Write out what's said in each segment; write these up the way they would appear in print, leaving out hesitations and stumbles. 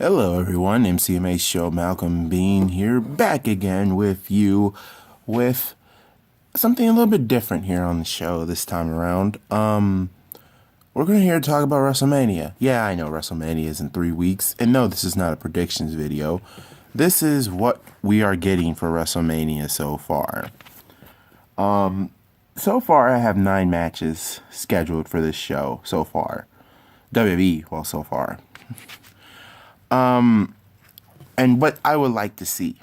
Hello, everyone. MCMA Show Malcolm Bean here, back again with you with something a little bit different here on the show this time around. We're going to here to talk about WrestleMania. Yeah, I know WrestleMania is in 3 weeks, and no, this is not a predictions video. This is what we are getting for WrestleMania so far. So far, I have 9 matches scheduled for this show so far. WWE, well, so far. And what I would like to see.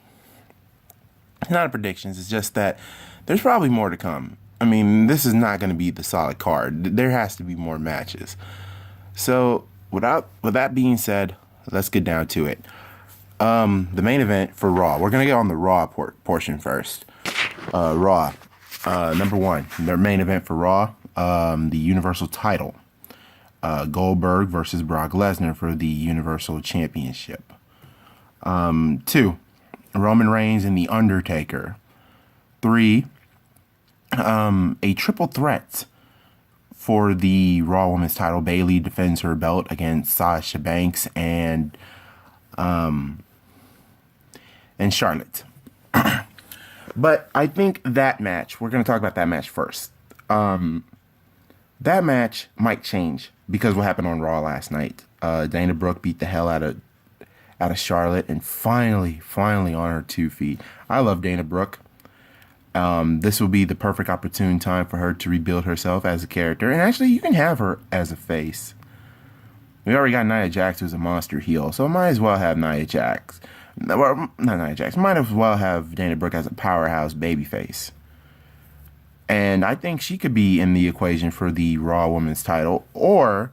Not predictions, it's just that there's probably more to come. I mean, this is not going to be the solid card. There has to be more matches. So, with that being said, let's get down to it. The main event for Raw. We're going to get on the Raw portion first. Raw. Number 1, their main event for Raw, the Universal title. Goldberg versus Brock Lesnar for the Universal Championship. 2, Roman Reigns and The Undertaker. 3, a triple threat for the Raw Women's title. Bayley defends her belt against Sasha Banks and Charlotte. But I think that match, we're going to talk about that match first. That match might change because what happened on Raw last night. Dana Brooke beat the hell out of Charlotte and finally on her 2 feet. I love Dana Brooke. This will be the perfect opportune time for her to rebuild herself as a character. And actually, you can have her as a face. We already got Nia Jax, who's a monster heel, so might as well have Nia Jax. Well, not Nia Jax. Might as well have Dana Brooke as a powerhouse babyface. And I think she could be in the equation for the Raw Women's title. Or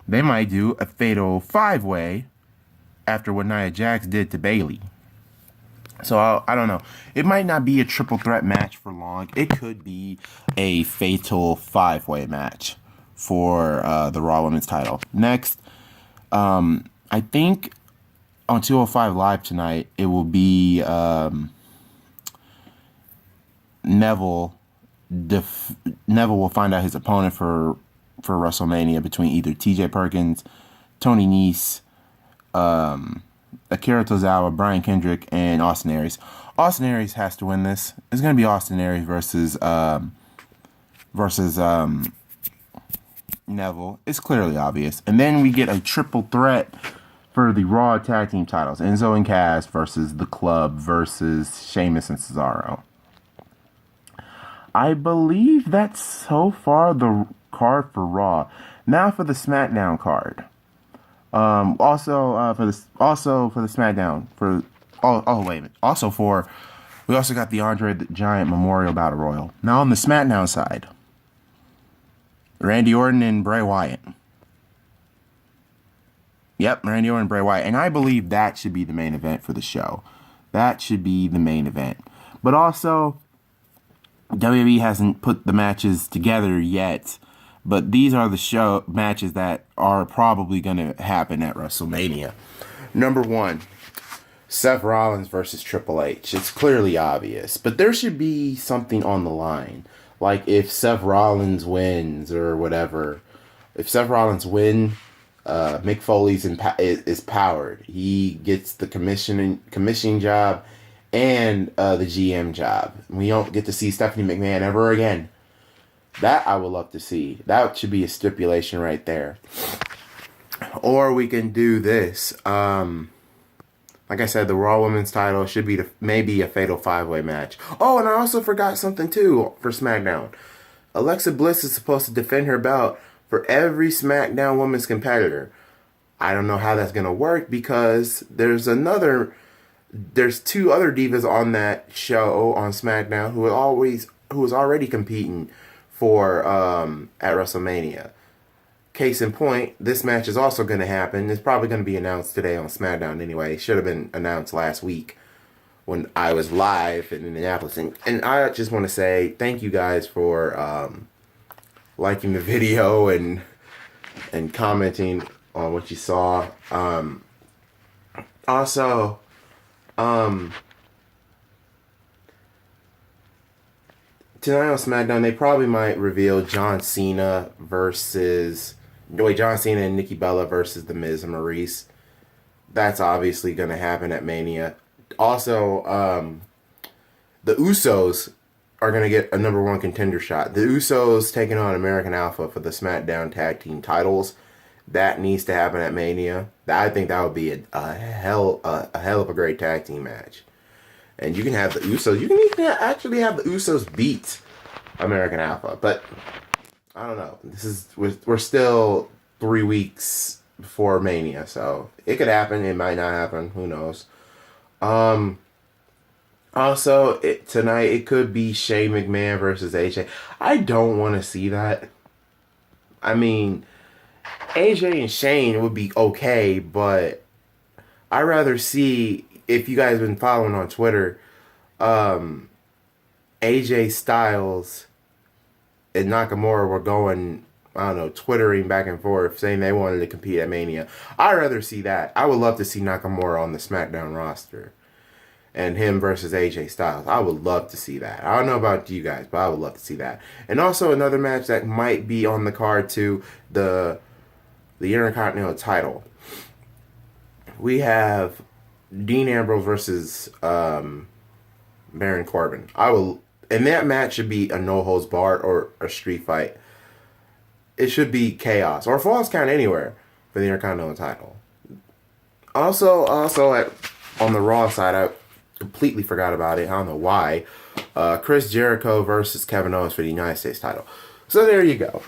they might do a fatal 5-way after what Nia Jax did to Bayley. So I don't know. It might not be a triple threat match for long. It could be a fatal 5-way match for the Raw Women's title. Next, I think on 205 Live tonight, it will be Neville. Neville will find out his opponent for WrestleMania between either T.J. Perkins, Tony Nese, Akira Tozawa, Brian Kendrick, and Austin Aries. Austin Aries has to win this. It's going to be Austin Aries versus Neville. It's clearly obvious. And then we get a triple threat for the Raw Tag Team titles. Enzo and Cass versus The Club versus Sheamus and Cesaro. I believe that's so far the card for Raw. Now for the SmackDown card. Also for the SmackDown wait a minute. We also got the Andre the Giant Memorial Battle Royal. Now on the SmackDown side, Randy Orton and Bray Wyatt. Yep, Randy Orton and Bray Wyatt, and I believe that should be the main event for the show. That should be the main event. But also, WWE hasn't put the matches together yet, but these are the show matches that are probably going to happen at WrestleMania. Number 1, Seth Rollins versus Triple H. It's clearly obvious, but there should be something on the line. Like if Seth Rollins wins or whatever. If Seth Rollins wins, Mick Foley's is powered. He gets the commissioning job and the GM job. We don't get to see Stephanie McMahon ever again. That I would love to see. That should be a stipulation right there. Or we can do this. Like I said, the Raw Women's title should be maybe a fatal 5-way match. Oh, and I also forgot something too for SmackDown. Alexa Bliss is supposed to defend her belt for every SmackDown Women's competitor. I don't know how that's going to work because there's 2 other divas on that show on SmackDown who was already competing for at WrestleMania. Case in point, this match is also going to happen. It's probably going to be announced today on SmackDown anyway. It should have been announced last week when I was live in Indianapolis. And I just want to say thank you guys for liking the video and commenting on what you saw. Also, tonight on SmackDown, they probably might reveal John Cena and Nikki Bella versus The Miz and Maurice. That's obviously going to happen at Mania. Also, the Usos are going to get a number one contender shot. The Usos taking on American Alpha for the SmackDown Tag Team titles. That needs to happen at Mania. I think that would be a hell of a great tag team match. And you can have the Usos. You can even actually have the Usos beat American Alpha. But I don't know. We're still 3 weeks before Mania, so it could happen. It might not happen. Who knows? Also, tonight it could be Shane McMahon versus AJ. I don't want to see that. I mean, AJ and Shane would be okay, but I'd rather see, if you guys have been following on Twitter, AJ Styles and Nakamura were going, I don't know, twittering back and forth, saying they wanted to compete at Mania. I'd rather see that. I would love to see Nakamura on the SmackDown roster. And him versus AJ Styles. I would love to see that. I don't know about you guys, but I would love to see that. And also another match that might be on the card too, the Intercontinental title. We have Dean Ambrose versus Baron Corbin. And that match should be a no holds barred or a street fight. It should be chaos or falls count anywhere for the Intercontinental title. Also on the Raw side, I completely forgot about it. I don't know why. Chris Jericho versus Kevin Owens for the United States title. So there you go.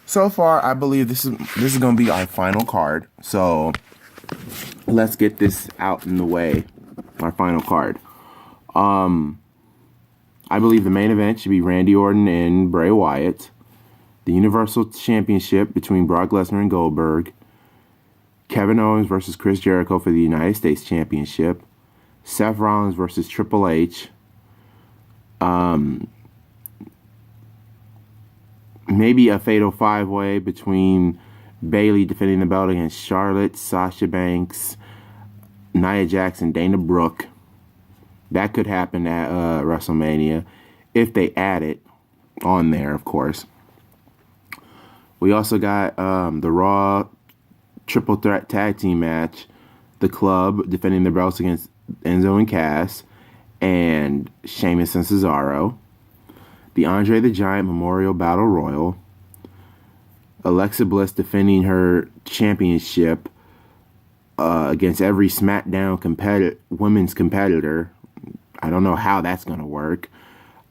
So far, I believe this is going to be our final card. So let's get this out in the way. Our final card. I believe the main event should be Randy Orton and Bray Wyatt. The Universal Championship between Brock Lesnar and Goldberg. Kevin Owens versus Chris Jericho for the United States Championship. Seth Rollins versus Triple H. Maybe a fatal 5-way between Bayley defending the belt against Charlotte, Sasha Banks, Nia Jax, and Dana Brooke. That could happen at WrestleMania if they add it on there, of course. We also got the Raw Triple Threat Tag Team match. The Club defending the belts against Enzo and Cass and Sheamus and Cesaro. The Andre the Giant Memorial Battle Royal. Alexa Bliss defending her championship against every SmackDown women's competitor. I don't know how that's going to work.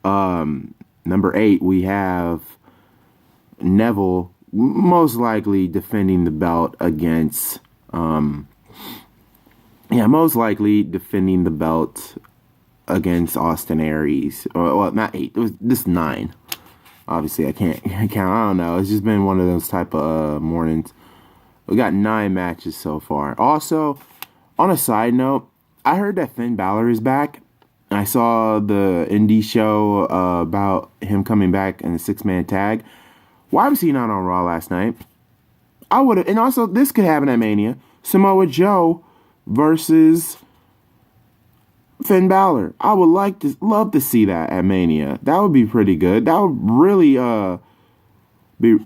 Number 8, we have Neville most likely defending the belt against Austin Aries. Well, not 8. This is 9. Obviously, I can't count. I don't know. It's just been one of those type of mornings. We got 9 matches so far. Also, on a side note, I heard that Finn Balor is back. I saw the indie show about him coming back in a 6-man tag. Why was he not on Raw last night? I would have, and also this could happen at Mania. Samoa Joe versus Finn Balor. I would love to see that at Mania. That would be pretty good. That would really be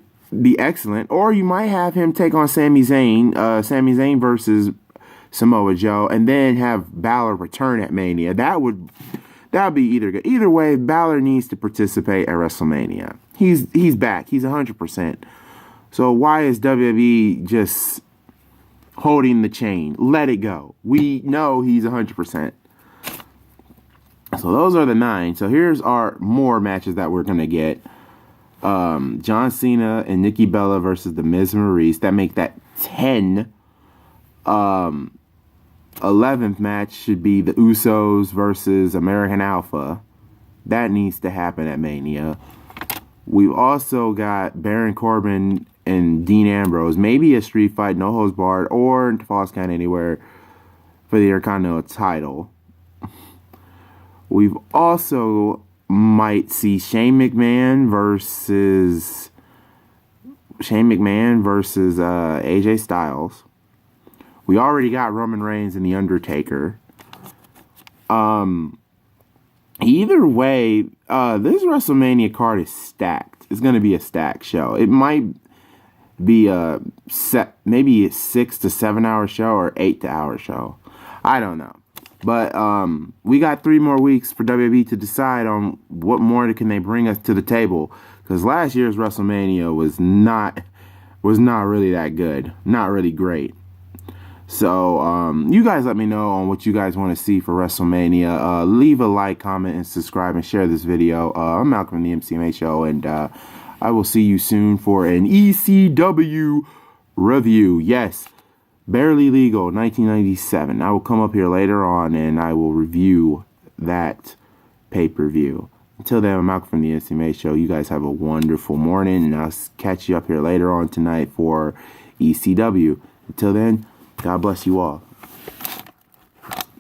excellent. Or you might have him take on Sami Zayn. Sami Zayn versus Samoa Joe, and then have Balor return at Mania. That would be either good. Either way, Balor needs to participate at WrestleMania. He's back. He's 100%. So why is WWE just holding the chain? Let it go. We know he's 100%. So those are the 9. So here's our more matches that we're going to get. John Cena and Nikki Bella versus The Miz and Maurice. That make that 10. 11th match should be the Usos versus American Alpha. That needs to happen at Mania. We've also got Baron Corbin and Dean Ambrose. Maybe a street fight, no holds barred, or falls count anywhere for the Intercontinental title. We've also might see Shane McMahon versus AJ Styles. We already got Roman Reigns and The Undertaker. Either way, this WrestleMania card is stacked. It's going to be a stacked show. It might be a maybe a 6 to 7 hour show or 8 to hour show. I don't know. But we got 3 more weeks for WWE to decide on what more can they bring us to the table. Because last year's WrestleMania was not really that good. Not really great. So you guys let me know on what you guys want to see for WrestleMania. Leave a like, comment, and subscribe, and share this video. I'm Malcolm from the MCMA Show, and I will see you soon for an ECW review. Yes, Barely Legal, 1997. I will come up here later on, and I will review that pay-per-view. Until then, I'm Malcolm from the MCMA Show. You guys have a wonderful morning, and I'll catch you up here later on tonight for ECW. Until then, God bless you all.